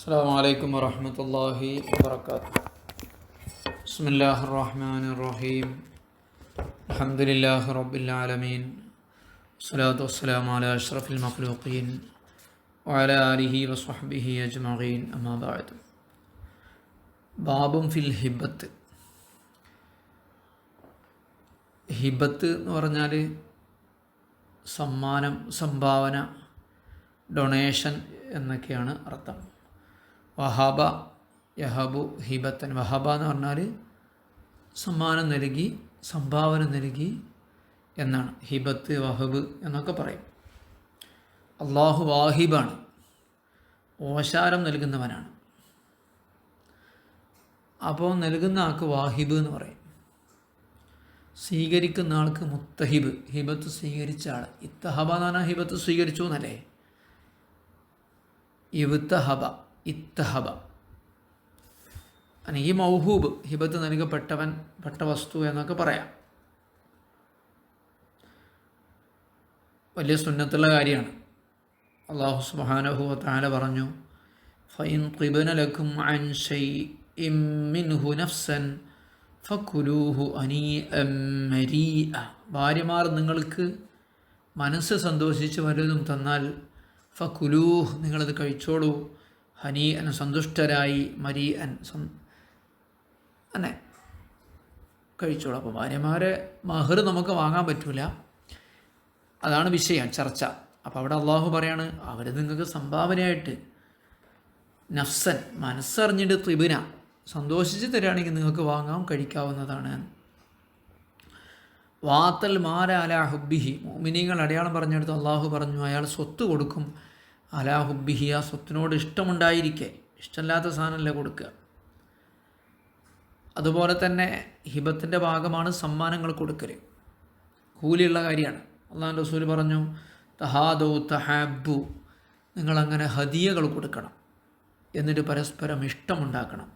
السلام عليكم ورحمة الله وبركاته. بسم الله الرحمن الرحيم. الحمد لله رب العالمين. الصلاة والسلام على أشرف المخلوقين وعلى آله وصحبه أجمعين. أما بعد. ബാബും ഫിൽ ഹിബത്ത്. ഹിബത്ത് എന്ന് പറഞ്ഞാൽ സമ്മാനം, സംഭാവന, ഡൊണേഷൻ എന്നൊക്കെയാണ് അർത്ഥം. വഹബ യഹബു ഹിബത്തൻ. വഹബ എന്ന് പറഞ്ഞാൽ സമ്മാനം നൽകി, സംഭാവന നൽകി എന്നാണ്. ഹിബത്ത്, വഹബ് എന്നൊക്കെ പറയും. അള്ളാഹു വാഹിബാണ്, ഓശാരം നൽകുന്നവനാണ്. അപ്പോൾ നൽകുന്ന ആൾക്ക് വാഹിബ് എന്ന് പറയും. സ്വീകരിക്കുന്ന ആൾക്ക് മുത്തഹിബ്. ഹിബത്ത് സ്വീകരിച്ച ആൾ. ഇത്തഹബ എന്ന് പറഞ്ഞാൽ ഹിബത്ത് സ്വീകരിച്ചു എന്നല്ലേ. ഇവ്തഹബ, ഇത്തഹബ. ഈ മൗഹൂബ്, ഹിബത്ത് നൽകപ്പെട്ടവൻ, പെട്ട വസ്തു എന്നൊക്കെ പറയാം. വലിയ സുന്നത്തുള്ള കാര്യമാണ്. അല്ലാഹു സുബ്ഹാനഹു വ തആല പറഞ്ഞു, ഫഇൻ ഖിബ്ന ലക്കും അൻ ശൈഇൻ മിൻഹു നഫ്സൻ ഫകുലൂഹു അനീഅൻ മരീഅ. ഭാര്യമാർ നിങ്ങൾക്ക് മനസ്സ് സന്തോഷിച്ച് വല്ലതും തന്നാൽ ഫകുലൂഹ്, നിങ്ങളത് കഴിച്ചോളൂ. ഹനീഅൻ, സന്തുഷ്ടരായി, മരീഅൻ, അന്നെ കഴിച്ചോളൂ. അപ്പോൾ ഭാര്യമാരെ മഹർ നമുക്ക് വാങ്ങാൻ പറ്റില്ല, അതാണ് വിഷയം, ചർച്ച. അപ്പോൾ അവിടെ അള്ളാഹു പറയാണ്, അവർ നിങ്ങൾക്ക് സംഭാവനയായിട്ട് നഫ്സൻ, മനസ്സറിഞ്ഞിട്ട്, ത്രിബിന, സന്തോഷിച്ച് തരികയാണെങ്കിൽ നിങ്ങൾക്ക് വാങ്ങാം, കഴിക്കാവുന്നതാണ്. വാത്തൽ മാല അലാ ഹുബിഹി. മുഅ്മിനീങ്ങൾ അടയാളം പറഞ്ഞെടുത്ത് അള്ളാഹു പറഞ്ഞു, അയാൾ സ്വത്ത് കൊടുക്കും. അലാ ഹുബിഹി, ആ സ്വത്തിനോട് ഇഷ്ടമുണ്ടായിരിക്കെ. ഇഷ്ടമില്ലാത്ത സാധനമല്ല കൊടുക്കുക. അതുപോലെ തന്നെ ഹിബത്തിൻ്റെ ഭാഗമാണ് സമ്മാനങ്ങൾ കൊടുക്കൽ. കൂലിയുള്ള കാര്യമാണ്. അള്ളാഹുവിൻ്റെ റസൂൽ പറഞ്ഞു, തഹാദു തഹാബു, നിങ്ങളങ്ങനെ ഹദിയകൾ കൊടുക്കണം, എന്നിട്ട് പരസ്പരം ഇഷ്ടമുണ്ടാക്കണം.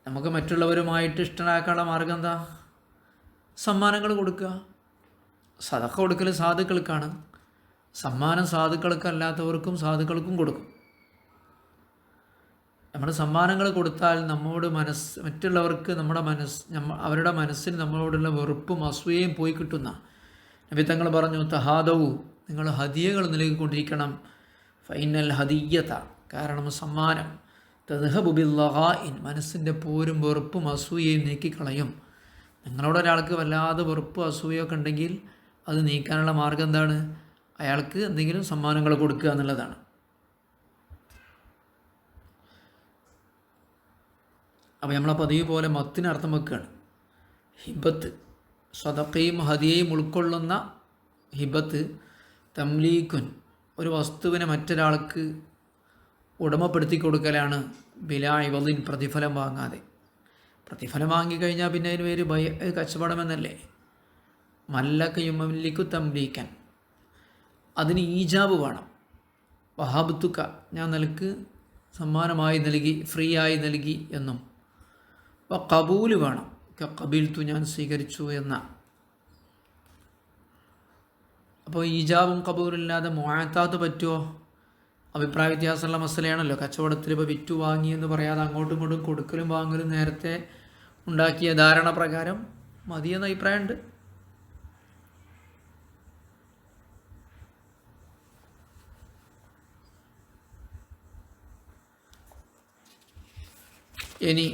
നമുക്ക് മറ്റുള്ളവരുമായിട്ട് ഇഷ്ടമാക്കാനുള്ള മാർഗം എന്താ? സമ്മാനങ്ങൾ കൊടുക്കുക. സദഖ കൊടുക്കൽ സാധുക്കൾക്കാണ്. സമ്മാനം സാധുക്കൾക്ക് അല്ലാത്തവർക്കും സാധുക്കൾക്കും കൊടുക്കും. നമ്മൾ സമ്മാനങ്ങൾ കൊടുത്താൽ നമ്മോട് മറ്റുള്ളവർക്ക് അവരുടെ മനസ്സിന് നമ്മളോടുള്ള വെറുപ്പും അസൂയയും പോയി കിട്ടുന്ന. നബി തങ്ങൾ പറഞ്ഞു, തഹാദവു, നിങ്ങൾ ഹദിയകൾ നൽകിക്കൊണ്ടിരിക്കണം. ഫൈനൽ ഹദിയ്യത, കാരണം സമ്മാനം തദ്ഹബു ബില്ലഗാഇൻ, മനസ്സിൻ്റെ പോരും വെറുപ്പും അസൂയയും നീക്കിക്കളയും. നിങ്ങളോടൊരാൾക്ക് വല്ലാതെ വെറുപ്പ് അസൂയൊക്കെ ഉണ്ടെങ്കിൽ അത് നീക്കാനുള്ള മാർഗം എന്താണ്? അയാൾക്ക് എന്തെങ്കിലും സമ്മാനങ്ങൾ കൊടുക്കുക എന്നുള്ളതാണ്. അപ്പോൾ നമ്മളെ പതിവ് പോലെ മത്തിന് അർത്ഥം വെക്കുകയാണ്. ഹിബത്ത്, സദഖയും ഹദിയയും ഉൾക്കൊള്ളുന്ന ഹിബത്ത്, തംലീക്കുൻ, ഒരു വസ്തുവിനെ മറ്റൊരാൾക്ക് ഉടമപ്പെടുത്തി കൊടുക്കലാണ്. ബിലാ ഇവളിൻ, പ്രതിഫലം വാങ്ങാതെ. പ്രതിഫലം വാങ്ങിക്കഴിഞ്ഞാൽ പിന്നെ അതിന് പേര് കച്ചവടമെന്നല്ലേ. മല്ലക്കയും മല്ലിക്കു തംലീക്കൻ, അതിന് ഈജാബ് വേണം. വഹാബത്തുക്ക, ഞാൻ നിനക്ക് സമ്മാനമായി നൽകി, ഫ്രീ ആയി നൽകി എന്നും. കബൂല് വേണം. കബീൽത്തു, ഞാൻ സ്വീകരിച്ചു എന്ന. അപ്പോൾ ഈജാബും കബൂലില്ലാതെ മുആത്താത്ത് പറ്റുമോ? അഭിപ്രായ വ്യത്യാസമുള്ള മസലയാണല്ലോ. കച്ചവടത്തിൽ ഇപ്പോൾ വിറ്റു വാങ്ങി എന്ന് പറയാതെ അങ്ങോട്ടും ഇങ്ങോട്ടും കൊടുക്കലും വാങ്ങലും നേരത്തെ ഉണ്ടാക്കിയ ധാരണ പ്രകാരം മതിയെന്ന അഭിപ്രായമുണ്ട്. ഇനി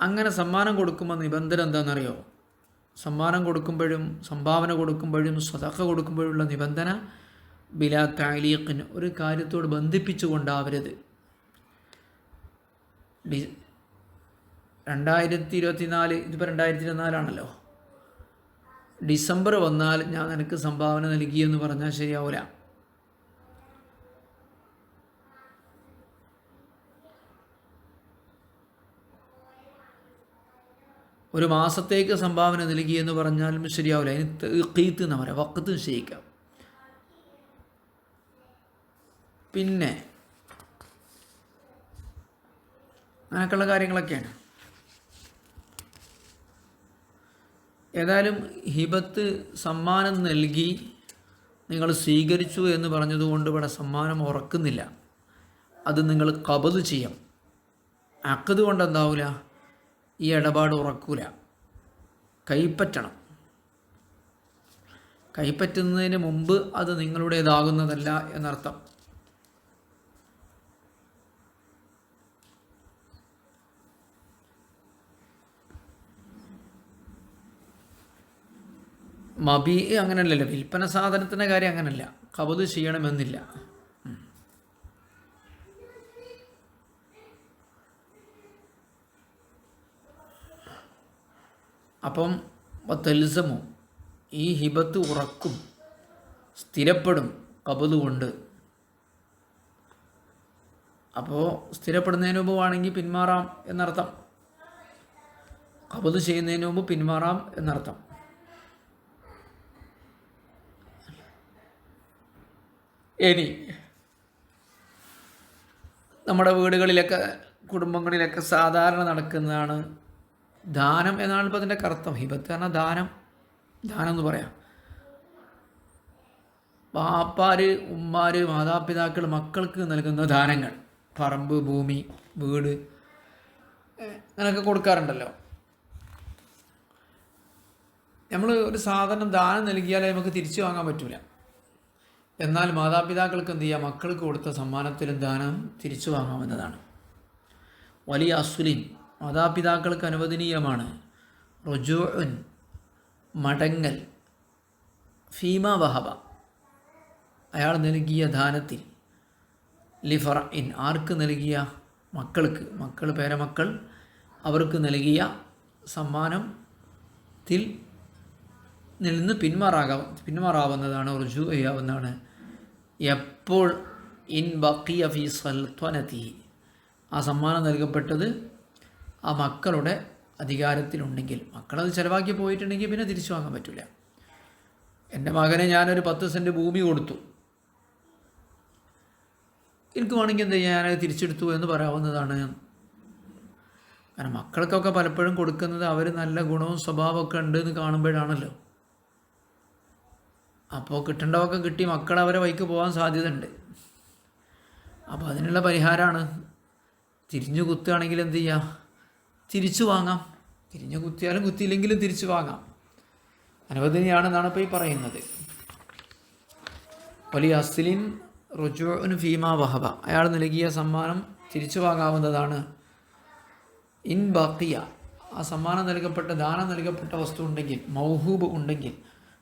അങ്ങനെ സമ്മാനം കൊടുക്കുമ്പോൾ നിബന്ധന എന്താണെന്നറിയോ? സമ്മാനം കൊടുക്കുമ്പോഴും സംഭാവന കൊടുക്കുമ്പോഴും സദഖ കൊടുക്കുമ്പോഴുള്ള നിബന്ധന ബിലാ തഅലീഖിന്, ഒരു കാര്യത്തോട് ബന്ധിപ്പിച്ചുകൊണ്ടാവരുത്. 2024, ഇതിപ്പോൾ 2024 ഡിസംബർ വന്നാൽ ഞാൻ നിനക്ക് സംഭാവന നൽകിയെന്ന് പറഞ്ഞാൽ ശരിയാവില്ല. ഒരു മാസത്തേക്ക് സംഭാവന നൽകിയെന്ന് പറഞ്ഞാലും ശരിയാവില്ല. അതിന് തഖീത്ത് എന്ന് പറയാം, വഖത്ത് നിശ്ചയിക്കാം. പിന്നെ അങ്ങനെയൊക്കെയുള്ള കാര്യങ്ങളൊക്കെയാണ്. ഏതായാലും ഹിബത്ത്, സമ്മാനം നൽകി നിങ്ങൾ സ്വീകരിച്ചു എന്ന് പറഞ്ഞതുകൊണ്ട് ഇവിടെ സമ്മാനം ഉറക്കുന്നില്ല. അത് നിങ്ങൾ ഖബദ് ചെയ്യാം. അഖദ് കൊണ്ട് എന്താവില്ല, ഈ ഇടപാട് ഉറക്കൂല, കൈപ്പറ്റണം. കൈപ്പറ്റുന്നതിന് മുമ്പ് അത് നിങ്ങളുടേതാകുന്നതല്ല എന്നർത്ഥം. മബി അങ്ങനെയല്ലല്ലോ, വിൽപ്പന സാധനത്തിൻ്റെ കാര്യം അങ്ങനല്ല, ഖബദ് ചെയ്യണമെന്നില്ല. അപ്പം തെൽസമോ ഈ ഹിബത്ത് ഉറക്കും, സ്ഥിരപ്പെടും ഖബദ് കൊണ്ട്. അപ്പോൾ സ്ഥിരപ്പെടുന്നതിന് മുമ്പ് വേണമെങ്കിൽ പിന്മാറാം എന്നർത്ഥം, ഖബദ് ചെയ്യുന്നതിന് മുമ്പ് പിന്മാറാം എന്നർത്ഥം. ഇനി നമ്മുടെ വീടുകളിലൊക്കെ കുടുംബങ്ങളിലൊക്കെ സാധാരണ നടക്കുന്നതാണ് ദാനം എന്നാണ് ഇപ്പോൾ അതിൻ്റെ അർത്ഥം. ഹിബത്ത് പറഞ്ഞാൽ ദാനം, ദാനം എന്ന് പറയാം. വാപ്പാര്, ഉമ്മാര്, മാതാപിതാക്കൾ മക്കൾക്ക് നൽകുന്ന ദാനങ്ങൾ, പറമ്പ്, ഭൂമി, വീട്, അങ്ങനെയൊക്കെ കൊടുക്കാറുണ്ടല്ലോ. നമ്മൾ ഒരു സാധനം ദാനം നൽകിയാലേ നമുക്ക് തിരിച്ചു വാങ്ങാൻ പറ്റില്ല. എന്നാൽ മാതാപിതാക്കൾക്ക് എന്ത് ചെയ്യുക, മക്കൾക്ക് കൊടുത്ത സമ്മാനത്തിലും ദാനം തിരിച്ചു വാങ്ങാവുന്നതാണ്. വലിയ അസുലിൻ, മാതാപിതാക്കൾക്ക് അനുവദനീയമാണ്. റുജൂഉൻ, മടങ്ങൽ. ഫീമ വഹബ, അയാൾ നൽകിയ ദാനത്തിൽ. ലിഫറഇൻ, ആർക്ക് നൽകിയ, മക്കൾക്ക്, മക്കൾ, പേരമക്കൾ, അവർക്ക് നൽകിയ സമ്മാനത്തിൽ നിന്ന് പിന്മാറാവുന്നതാണ്, റുജൂ ചെയ്യാവുന്നതാണ്. എപ്പോൾ ഇൻ ബഖിയ ഫി സൽത്വനതി, ആ സമ്മാനം നൽകപ്പെട്ടത് ആ മക്കളുടെ അധികാരത്തിലുണ്ടെങ്കിൽ. മക്കളത് ചിലവാക്കി പോയിട്ടുണ്ടെങ്കിൽ പിന്നെ തിരിച്ചു വാങ്ങാൻ പറ്റില്ല. എൻ്റെ മകനെ ഞാനൊരു 10 സെൻറ്റ് ഭൂമി കൊടുത്തു, എനിക്ക് വേണമെങ്കിൽ എന്താ ചെയ്യാൻ, ഞാനത് തിരിച്ചെടുത്തു എന്ന് പറയാവുന്നതാണ്. കാരണം മക്കൾക്കൊക്കെ പലപ്പോഴും കൊടുക്കുന്നത് അവർ നല്ല ഗുണവും സ്വഭാവമൊക്കെ ഉണ്ട് എന്ന് കാണുമ്പോഴാണല്ലോ. അപ്പോൾ കിട്ടേണ്ടതൊക്കെ കിട്ടി മക്കൾ അവരെ വഴിക്ക് പോകാൻ സാധ്യതയുണ്ട്. അപ്പോൾ അതിനുള്ള പരിഹാരമാണ്, തിരിഞ്ഞു കുത്തുകയാണെങ്കിൽ എന്ത് ചെയ്യുക, തിരിച്ചു വാങ്ങാം. തിരിഞ്ഞു കുത്തിയാലും കുത്തിയില്ലെങ്കിലും തിരിച്ചു വാങ്ങാം, അനുവദനീയാണെന്നാണ് ഇപ്പോൾ ഈ പറയുന്നത്. വലിയ അസ്ലിൻ റുജൂഉൻ ഫീമാ വഹബ, അയാൾ നൽകിയ സമ്മാനം തിരിച്ചു വാങ്ങാവുന്നതാണ്. ഇൻ ബഖിയ, ആ സമ്മാനം നൽകപ്പെട്ട, ദാനം നൽകപ്പെട്ട വസ്തു ഉണ്ടെങ്കിൽ, മൗഹൂബ് ഉണ്ടെങ്കിൽ,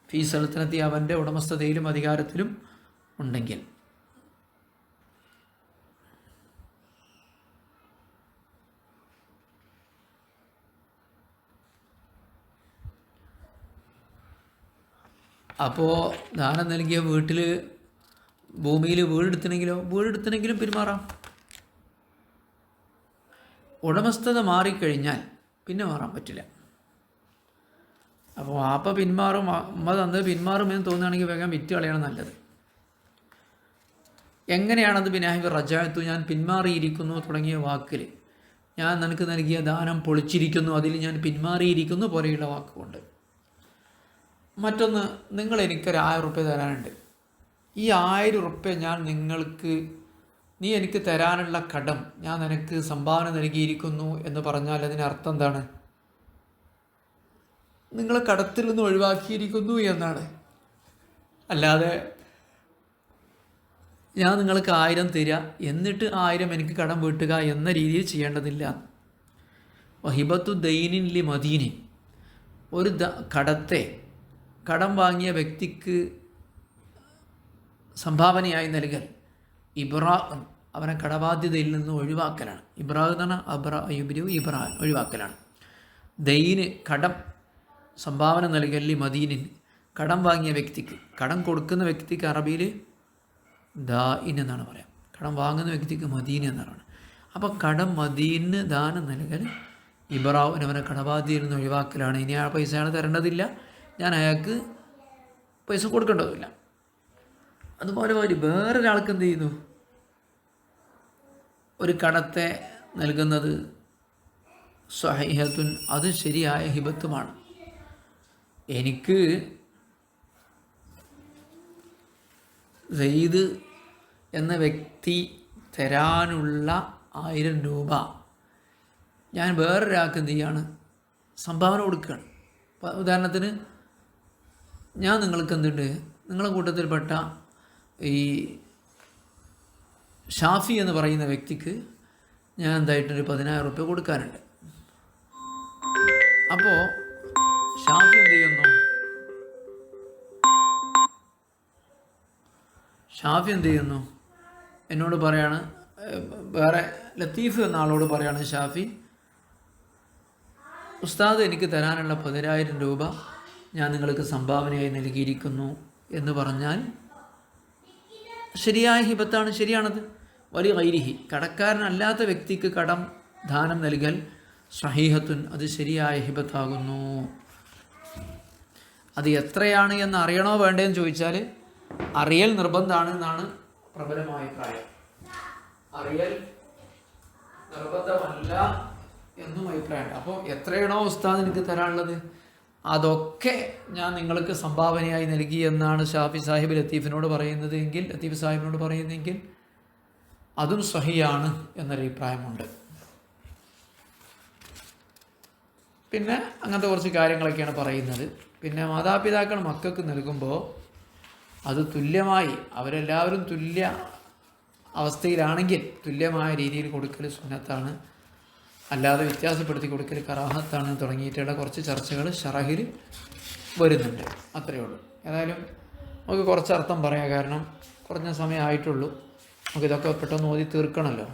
ഫീ സൽത്തനത്തി, അവൻ്റെ ഉടമസ്ഥതയിലും അധികാരത്തിലും ഉണ്ടെങ്കിൽ. അപ്പോൾ ദാനം നൽകിയ വീട്ടിൽ, ഭൂമിയിൽ വീടെടുത്തെങ്കിലും പിന്മാറാം. ഉടമസ്ഥത മാറിക്കഴിഞ്ഞാൽ പിന്നെ മാറാൻ പറ്റില്ല. അപ്പോൾ വാപ്പ പിന്മാറും, അമ്മ തന്നത് പിന്മാറുമെന്ന് തോന്നുകയാണെങ്കിൽ വേഗം വിറ്റ് കളയണം നല്ലത്. എങ്ങനെയാണത്? ബിനാഹിബ് റജഅത്തു, ഞാൻ പിന്മാറിയിരിക്കുന്നു തുടങ്ങിയ വാക്കിൽ, ഞാൻ നിനക്ക് നൽകിയ ദാനം പൊളിച്ചിരിക്കുന്നു, അതിൽ ഞാൻ പിന്മാറിയിരിക്കുന്നു പോലെയുള്ള വാക്കുകൊണ്ട്. മറ്റൊന്ന്, നിങ്ങൾ എനിക്കൊരു 1000 റുപ്യ തരാനുണ്ട്, ഈ 1000 റുപ്യ ഞാൻ നീ എനിക്ക് തരാനുള്ള കടം ഞാൻ നിനക്ക് സംഭാവന നൽകിയിരിക്കുന്നു എന്ന് പറഞ്ഞാൽ അതിനർത്ഥം എന്താണ്? നിങ്ങളെ കടത്തിൽ നിന്ന് ഒഴിവാക്കിയിരിക്കുന്നു എന്നാണ്. അല്ലാതെ ഞാൻ നിങ്ങൾക്ക് 1000 തരിക എന്നിട്ട് 1000 എനിക്ക് കടം വീട്ടുക എന്ന രീതിയിൽ ചെയ്യേണ്ടതില്ല. വഹിബത്തു ദൈനിൻ ലി മദീനിൻ, ഒരു കടം വാങ്ങിയ വ്യക്തിക്ക് സംഭാവനയായി നൽകൽ. ഇബ്രാ, അവനെ കടബാധ്യതയിൽ നിന്ന് ഒഴിവാക്കലാണ്. ഇബ്രാ എന്നാണ് ഇബ്രാ, ഒഴിവാക്കലാണ്. ദൈന്, കടം, സംഭാവന നൽകൽ. മദീനിൻ, കടം വാങ്ങിയ വ്യക്തിക്ക്. കടം കൊടുക്കുന്ന വ്യക്തിക്ക് അറബിയിൽ ദാഇൻ എന്നാണ് പറയാം, കടം വാങ്ങുന്ന വ്യക്തിക്ക് മദീൻ എന്നാണ്. അപ്പോൾ കടം മദീന് ദാനം നൽകൽ ഇബ്രാവിന്, അവനെ കടബാധ്യതയിൽ നിന്ന് ഒഴിവാക്കലാണ്. ഇനി ആ പൈസ അയാൾ തരേണ്ടതില്ല, ഞാൻ അയാൾക്ക് പൈസ കൊടുക്കേണ്ടതില്ല. അതുപോലെ വേറൊരാൾക്ക് എന്ത് ചെയ്യുന്നു, ഒരു കടത്തെ നൽകുന്നത് സ്വഹീഹത്തുൻ, അത് ശരിയായ ഹിബത്തുമാണ്. എനിക്ക് സെയ്ദ് എന്ന വ്യക്തി തരാനുള്ള 1000 രൂപ ഞാൻ വേറൊരാൾക്ക് എന്ത് ചെയ്യാണ്, സംഭാവന കൊടുക്കുകയാണ്. ഉദാഹരണത്തിന് ഞാൻ നിങ്ങൾക്ക് എന്തുണ്ട്, നിങ്ങളുടെ കൂട്ടത്തിൽപ്പെട്ട ഈ ഷാഫി എന്ന് പറയുന്ന വ്യക്തിക്ക് ഞാൻ എന്തായിട്ടൊരു 10,000 രൂപ കൊടുക്കാനുണ്ട്. അപ്പോൾ ഷാഫി എന്ത് ചെയ്യുന്നു, എന്നോട് പറയാണ്, വേറെ ലത്തീഫ് എന്ന ആളോട് പറയാണ്, ഷാഫി ഉസ്താദ് എനിക്ക് തരാനുള്ള 10,000 രൂപ ഞാൻ നിങ്ങൾക്ക് സംഭാവനയായി നൽകിയിരിക്കുന്നു എന്ന് പറഞ്ഞാൽ ശരിയായ ഹിബത്താണ്, ശരിയാണത്. വലിയ ഗൈരിഹി, കടക്കാരനല്ലാത്ത വ്യക്തിക്ക് കടം ദാനം നൽകൽ സഹീഹത്തുൻ, അത് ശരിയായ ഹിബത്താകുന്നു. അത് എത്രയാണ് എന്ന് അറിയണോ വേണ്ടതെന്ന് ചോദിച്ചാൽ അറിയൽ നിർബന്ധമാണ് എന്നാണ് പ്രബലമായ അഭിപ്രായം. അറിയൽ നിർബന്ധമല്ല എന്നും അഭിപ്രായമുണ്ട്. അപ്പോൾ എത്രയാണോ ഉസ്താദ് എനിക്ക് തരാനുള്ളത് അതൊക്കെ ഞാൻ നിങ്ങൾക്ക് സംഭാവനയായി നൽകി എന്നാണ് ഷാഫി സാഹിബ് ലത്തീഫിനോട് പറയുന്നതെങ്കിൽ അതും സഹിയാണ് എന്നൊരഭിപ്രായമുണ്ട്. പിന്നെ അങ്ങനത്തെ കുറച്ച് കാര്യങ്ങളൊക്കെയാണ് പറയുന്നത്. പിന്നെ മാതാപിതാക്കൾ മക്കൾക്ക് നൽകുമ്പോൾ അത് തുല്യമായി, അവരെല്ലാവരും തുല്യ അവസ്ഥയിലാണെങ്കിൽ തുല്യമായ രീതിയിൽ കൊടുക്കൽ സുന്നത്താണ്, അല്ലാതെ വ്യത്യാസപ്പെടുത്തി കൊടുക്കൽ കറാഹത്താണ് തുടങ്ങിയിട്ടുള്ള കുറച്ച് ചർച്ചകൾ ഷറഹിൽ വരുന്നുണ്ട്. അത്രയേ ഉള്ളൂ. ഏതായാലും നമുക്ക് കുറച്ച് അർത്ഥം പറയാം, കാരണം കുറഞ്ഞ സമയമായിട്ടുള്ളൂ. നമുക്കിതൊക്കെ പെട്ടെന്ന് ഓതി തീർക്കണമല്ലോ.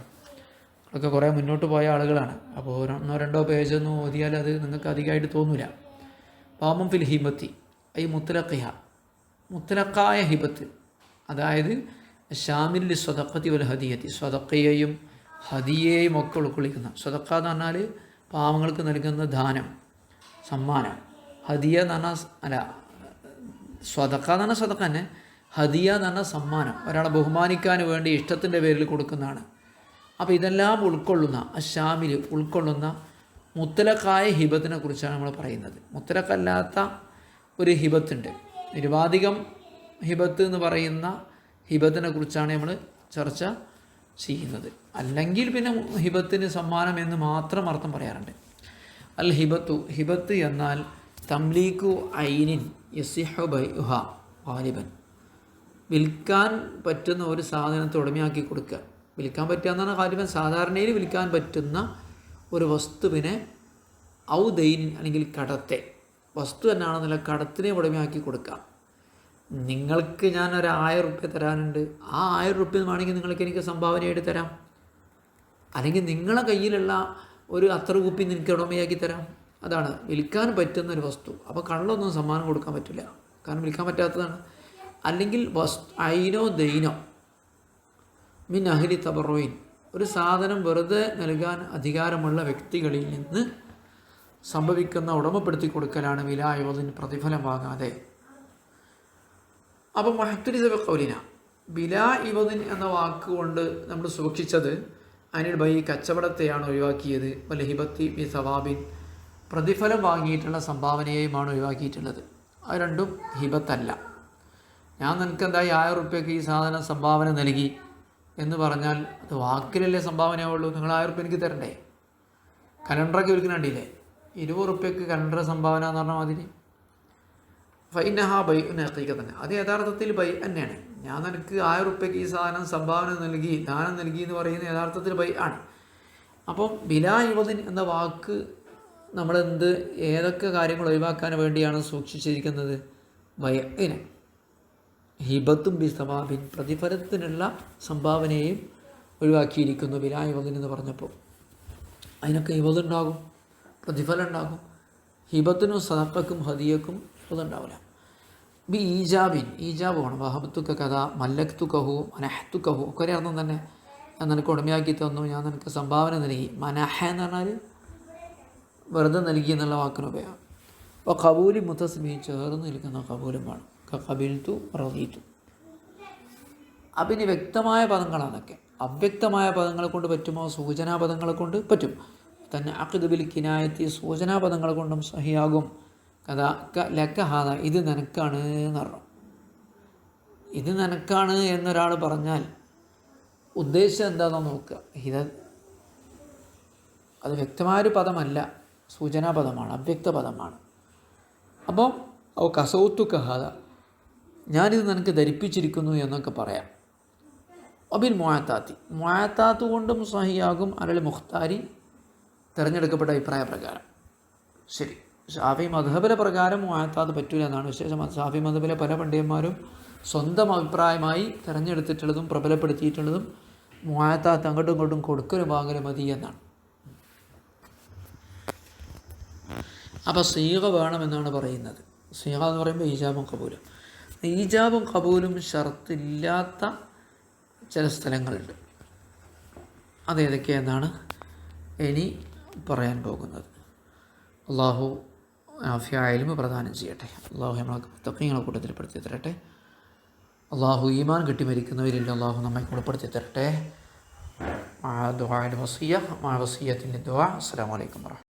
അതൊക്കെ കുറേ മുന്നോട്ട് പോയ ആളുകളാണ്. അപ്പോൾ 1-2 പേജൊന്നും ഓതിയാൽ അത് നിങ്ങൾക്ക് അധികമായിട്ട് തോന്നില്ല. പാമും ഫിൽ ഹിബത്തി ഈ മുത്തലക്കായ ഹിബത്ത്, അതായത് ഷാമിൽ സ്വതക്കത്തി വൽ ഹദിയത്തി, സ്വതക്കയെയും ഹദിയെയും ഒക്കെ ഉൾക്കൊള്ളിക്കുന്ന. സ്വതക്ക എന്ന് പറഞ്ഞാൽ പാവങ്ങൾക്ക് നൽകുന്ന ദാനം, സമ്മാനം. ഹദിയ എന്ന് പറഞ്ഞാൽ സ്വതക്ക എന്ന് പറഞ്ഞാൽ സ്വതക്ക തന്നെ, ഹദിയ എന്ന് പറഞ്ഞാൽ സമ്മാനം, ഒരാളെ ബഹുമാനിക്കാൻ വേണ്ടി ഇഷ്ടത്തിൻ്റെ പേരിൽ കൊടുക്കുന്നതാണ്. അപ്പോൾ ഇതെല്ലാം ഉൾക്കൊള്ളുന്ന ഷാമിൽ ഉൾക്കൊള്ളുന്ന മുത്തലക്കായ ഹിബത്തിനെ കുറിച്ചാണ് നമ്മൾ പറയുന്നത്. മുത്തലക്കല്ലാത്ത ഒരു ഹിബത്തുണ്ട്, നിരുപാധികം ഹിബത്ത് എന്ന് പറയുന്ന ഹിബത്തിനെ കുറിച്ചാണ് നമ്മൾ ചർച്ച ചെയ്യുന്നത്. അല്ലെങ്കിൽ പിന്നെ ഹിബത്തിന് സമ്മാനം എന്ന് മാത്രം അർത്ഥം പറയാറുണ്ട്. അൽ ഹിബത്ത് എന്നാൽ തംലീഖു ഐനിൻ യസിഹു ബൈഉഹ ഗാലിബൻ, വിൽക്കാൻ പറ്റുന്ന ഒരു സാധനത്തെ ഉടമയാക്കി കൊടുക്കുക. വിൽക്കാൻ പറ്റുക എന്നാണ് ഗാലിബൻ, സാധാരണയിൽ വിൽക്കാൻ പറ്റുന്ന ഒരു വസ്തുവിനെ ഔ ദൈനിൻ അല്ലെങ്കിൽ കടത്തെ, വസ്തു തന്നെയാണെന്നുള്ള കടത്തിനെ ഉടമയാക്കി കൊടുക്കാം. നിങ്ങൾക്ക് ഞാൻ 1000 രൂപ തരാനുണ്ട്, ആ 1000 രൂപ വേണമെങ്കിൽ നിങ്ങൾക്ക് എനിക്ക് സംഭാവനയായിട്ട് തരാം. അല്ലെങ്കിൽ നിങ്ങളെ കയ്യിലുള്ള ഒരു അത്ര കുപ്പി നിങ്ങൾക്ക് ഉടമയാക്കി തരാം. അതാണ് വിൽക്കാൻ പറ്റുന്ന ഒരു വസ്തു. അപ്പോൾ കള്ളൊന്നും സമ്മാനം കൊടുക്കാൻ പറ്റില്ല, കാരണം വിൽക്കാൻ പറ്റാത്തതാണ്. അല്ലെങ്കിൽ ഐനോ ദൈനോ മിൻ അഹ്ലി തബറോയിൻ, ഒരു സാധനം വെറുതെ നൽകാൻ അധികാരമുള്ള വ്യക്തികളിൽ നിന്ന് സംഭവിക്കുന്ന ഉടമപ്പെടുത്തി കൊടുക്കലാണ് വിലായുവതിന് പ്രതിഫലം വാങ്ങാതെ. അപ്പം മഹത്തുരിസബ കൗലിന, ബിലാ ഇവദിൻ എന്ന വാക്കുകൊണ്ട് നമ്മൾ സൂക്ഷിച്ചത് അനിൽ ബൈ കച്ചവടത്തെയാണ് ഒഴിവാക്കിയത്. വല്ല ഹിബത്തി ബി സവാബിൻ, പ്രതിഫലം വാങ്ങിയിട്ടുള്ള സംഭാവനയെയുമാണ് ഒഴിവാക്കിയിട്ടുള്ളത്. അത് രണ്ടും ഹിബത്തല്ല. ഞാൻ നിനക്ക് എന്തായി 1000 രൂപയ്ക്ക് ഈ സാധനം സംഭാവന നൽകി എന്ന് പറഞ്ഞാൽ അത് വാക്കിലല്ലേ സംഭാവനയാവുള്ളൂ. നിങ്ങൾ 1000 രൂപ എനിക്ക് തരണ്ടേ? കലണ്ടറൊക്കെ വിൽക്കുന്നുണ്ടില്ലേ, 20 രൂപയ്ക്ക് കലണ്ടർ സംഭാവന എന്ന് പറഞ്ഞ മാതിരി. ഫൈനഹ ബൈ ഹഖീഖ തന്നെ, അത് യഥാർത്ഥത്തിൽ ബൈ തന്നെയാണ്. ഞാൻ നിനക്ക് 1000 രൂപയ്ക്ക് ഈ സാധനം സംഭാവന നൽകി, ദാനം നൽകി എന്ന് പറയുന്നത് യഥാർത്ഥത്തിൽ ബൈ ആണ്. അപ്പം ബിലാ ഇവദിൻ എന്ന വാക്ക് ഏതൊക്കെ കാര്യങ്ങൾ ഒഴിവാക്കാൻ വേണ്ടിയാണ് സൂക്ഷിച്ചിരിക്കുന്നത്? ബൈഇന്, ഹിബത്തും ബി സവാബിൻ, പ്രതിഫലത്തിനുള്ള സംഭാവനയെയും ഒഴിവാക്കിയിരിക്കുന്നു ബിലാ ഇവദിൻ എന്ന് പറഞ്ഞപ്പോൾ. അതിനൊക്കെ ഹിബത്തുണ്ടാകും, പ്രതിഫലം ഉണ്ടാകും. ഹിബത്തിനും സദഖക്കും ഹദിയക്കും ഹിബത്തുണ്ടാവില്ല. ബി ഈജാബിൻ, ഈജാബ് വേണം. വഹബത്തുക്ക കഥ, മല്ലക്തുക്കഹു, മനഹത്തുക്കഹു ഒക്കെ ഒരേ അർത്ഥം തന്നെ. ഞാൻ നിനക്ക് ഉടമയാക്കി തന്നു, ഞാൻ നിനക്ക് സംഭാവന നൽകി. മനഹ എന്ന് പറഞ്ഞാൽ വെറുതെ നൽകി എന്നുള്ള വാക്കിന് ഉപയോഗം. അപ്പോൾ കബൂലി മുത്തസ്മി, ചേർന്ന് നിൽക്കുന്ന കബൂലും വേണം. കബിൽത്തു റദീത്തു. അപ്പം ഇനി വ്യക്തമായ പദങ്ങളാണൊക്കെ. അവ്യക്തമായ പദങ്ങളെ കൊണ്ട് പറ്റുമോ? സൂചനാ പദങ്ങളെ കൊണ്ട് പറ്റും. തന്നെ അഖ്ദ് ബിൽ കിനായത്തി, സൂചനാ പദങ്ങളെ കൊണ്ടും സഹിയാകും. കഥ ലക്ക ഹാദ, ഇത് നിനക്കാണ് എന്ന് പറഞ്ഞു. ഇത് നിനക്കാണ് എന്നൊരാൾ പറഞ്ഞാൽ ഉദ്ദേശം എന്താണെന്ന് നോക്കുക. അത് വ്യക്തമായൊരു പദമല്ല, സൂചനാ പദമാണ്, അവ്യക്ത പദമാണ്. അപ്പോൾ ഓ കസൗത്തു കഹാദ, ഞാനിത് നിനക്ക് ധരിപ്പിച്ചിരിക്കുന്നു എന്നൊക്കെ പറയാം. ഒബിൽ മുഅത്താത്ത് കൊണ്ടും സഹിയാകും അലൽ മുഖ്താരി, തിരഞ്ഞെടുക്കപ്പെട്ട അഭിപ്രായ പ്രകാരം. ശരി, ഷാഫി മദ്ഹബിലെ പ്രകാരം മുഅത്താത്ത് പറ്റൂല എന്നാണ് വിശേഷം. ഷാഫി മദ്ഹബിലെ പല പണ്ഡിതന്മാരും സ്വന്തം അഭിപ്രായമായി തിരഞ്ഞെടുത്തിട്ടുള്ളതും പ്രബലപ്പെടുത്തിയിട്ടുള്ളതും മുഅത്താത്ത് അങ്ങോട്ടും ഇങ്ങോട്ടും കൊടുക്കലും വാങ്ങലും മതി എന്നാണ്. അപ്പോൾ സീഗ വേണമെന്നാണ് പറയുന്നത്. സീഗ എന്ന് പറയുമ്പോൾ ഈജാബും കബൂലും. ഈജാബും കബൂലും ഷർത്തില്ലാത്ത ചില സ്ഥലങ്ങളുണ്ട്. അതേതൊക്കെയെന്നാണ് ഇനി പറയാൻ പോകുന്നത്. അള്ളാഹു ആഫിയായ ഇൽമ് പ്രദാനം ചെയ്യട്ടെ. അള്ളാഹു നമ്മളെ മുത്തഖീങ്ങളെ കൂട്ടത്തിൽ പെടുത്തി തരട്ടെ. അള്ളാഹു ഈമാൻ കെട്ടി മരിക്കുന്നവരിൽ അള്ളാഹു നമ്മെ ഉൾപ്പെടുത്തി തരട്ടെ. ദുആ വസിയ്യത്തിൻ്റെ ദുആ. അസ്സലാമു അലൈക്കും വറഹ്മത്തുള്ളാഹി.